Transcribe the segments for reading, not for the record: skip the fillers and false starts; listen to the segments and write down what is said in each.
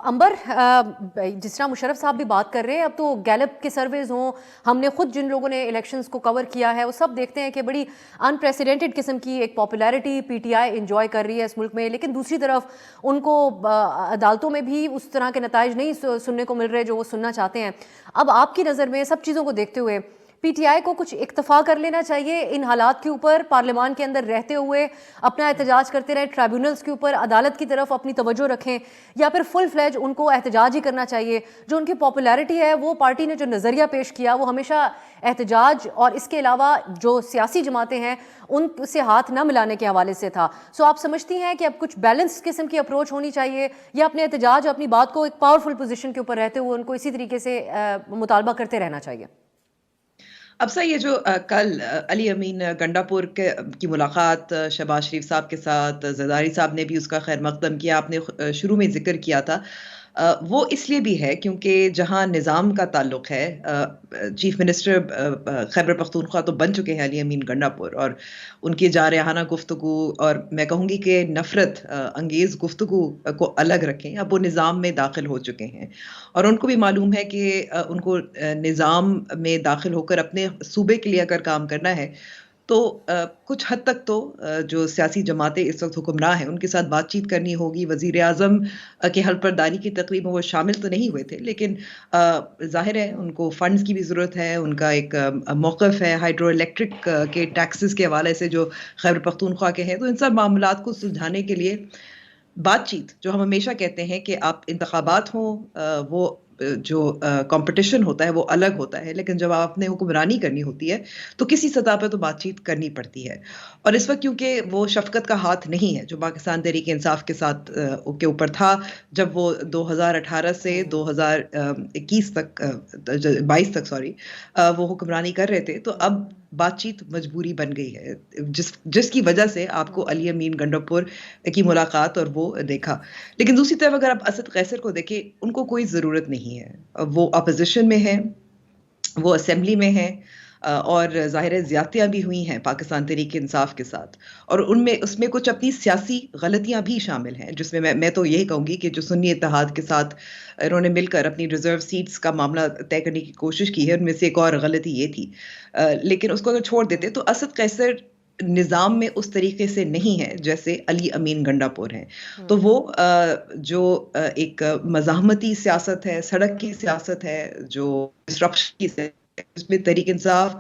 अंबर जिस तरह मुशर्रफ साहब भी बात कर रहे हैं, अब तो गैलप के सर्वेज हों, हमने खुद जिन लोगों ने इलेक्शंस को कवर किया है वो सब देखते हैं कि बड़ी अनप्रेसिडेंटेड किस्म की एक पॉपुलैरिटी पीटीआई इंजॉय कर रही है इस मुल्क में। लेकिन दूसरी तरफ उनको अदालतों में भी उस तरह के नताइज नहीं सुनने को मिल रहे जो वो सुनना चाहते हैं। अब आपकी नज़र में सब चीज़ों को देखते हुए पीटीआई को कुछ इक्तफा कर लेना चाहिए इन हालात के ऊपर, पार्लियामान के अंदर रहते हुए अपना एहतजाज करते रहें, ट्राइब्यूनल्स के ऊपर अदालत की तरफ अपनी तवज्जो रखें, या फिर फुल फ्लेज उनको एहतजाज ही करना चाहिए? जो उनकी पॉपुलैरिटी है, वो पार्टी ने जो नज़रिया पेश किया वो हमेशा एहतजाज और इसके अलावा जो सियासी जमातें हैं उनसे हाथ न मिलाने के हवाले से था। सो आप समझती हैं कि अब कुछ बैलेंस किस्म की अप्रोच होनी चाहिए, या अपने एहतजाज अपनी बात को एक पावरफुल पोजीशन के ऊपर रहते हुए उनको इसी तरीके से मुतालबा करते रहना चाहिए? अब सर ये जो कल अली अमीन गंडापुर की मुलाकात शहबाज शरीफ साहब के साथ, जरदारी साहब ने भी उसका खैर मकदम किया, आपने शुरू में जिक्र किया था, वो इसलिए भी है क्योंकि जहां निज़ाम का ताल्लुक है, चीफ मिनिस्टर खैबर पख्तूनख्वा तो बन चुके हैं अली अमीन गंडापुर, और उनकी जारहाना गुफ्तगू और मैं कहूँगी कि नफ़रत अंगेज़ गुफ्तगू को अलग रखें, अब वो निज़ाम में दाखिल हो चुके हैं और उनको भी मालूम है कि उनको निज़ाम में दाखिल होकर अपने सूबे के लिए अगर काम करना है तो कुछ हद तक तो जो सियासी जमातें इस वक्त हुक्मरान हैं उनके साथ बातचीत करनी होगी। वज़ीर आज़म के हल्फबरदारी की तकरीब में वो शामिल तो नहीं हुए थे, लेकिन ज़ाहिर है उनको फंड्स की भी ज़रूरत है। उनका एक मौक़िफ़ है हाइड्रो इलेक्ट्रिक के टैक्सेस के हवाले से जो खैबर पख्तूनख्वा के हैं, तो इन सब मामलात को सुलझाने के लिए बातचीत, जो हम हमेशा कहते हैं कि आप इंतखाबात हों, वो जो कंपटीशन होता है वो अलग होता है, लेकिन जब आपने हुक्मरानी करनी होती है तो किसी सतह पर तो बातचीत करनी पड़ती है। और इस वक्त क्योंकि वो शफकत का हाथ नहीं है जो पाकिस्तान तहरीक इंसाफ के साथ के ऊपर था, जब वो 2018 से 2021 तक 22 तक वो हुक्मरानी कर रहे थे, तो अब बातचीत मजबूरी बन गई है, जिसकी वजह से आपको अली अमीन गंडापुर की मुलाकात और वो देखा। लेकिन दूसरी तरफ अगर आप असद कैसर को देखें, उनको कोई ज़रूरत नहीं है, वो अपोजिशन में है, वो असेंबली में है, और ज़ाहिर है ज़्यादतियाँ भी हुई हैं पाकिस्तान तहरीक इंसाफ के साथ, और उसमें कुछ अपनी सियासी गलतियाँ भी शामिल हैं, जिसमें मैं तो यही कहूँगी कि जो सुन्नी इत्तेहाद के साथ इन्होंने मिलकर अपनी रिजर्व सीट्स का मामला तय करने की कोशिश की है, उनमें से एक और गलती ये थी। लेकिन उसको अगर छोड़ देते तो असद कैसर निज़ाम में उस तरीके से नहीं है जैसे अली अमीन गंडापुर हैं। तो वो जो एक मज़ाहमती सियासत है, सड़क की सियासत है, जो डिस्ट्रक्शन की, इसमें तहरीक इंसाफ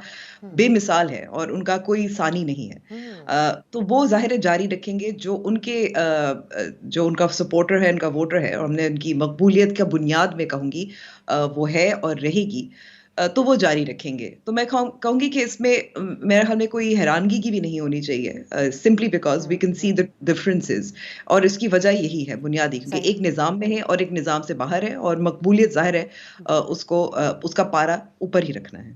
बेमिसाल है और उनका कोई सानी नहीं है। तो वो ज़ाहिर जारी रखेंगे जो जो उनका सपोर्टर है, उनका वोटर है, और हमने उनकी मकबूलियत का बुनियाद में कहूँगी वो है और रहेगी, तो वो जारी रखेंगे। तो मैं कहूँगी कि इसमें मेरे ख्याल में कोई हैरानगी की भी नहीं होनी चाहिए, simply because we can see the differences, और इसकी वजह यही है बुनियादी कि एक निज़ाम में है और एक निज़ाम से बाहर है, और मकबूलियत ज़ाहिर है उसका पारा ऊपर ही रखना है।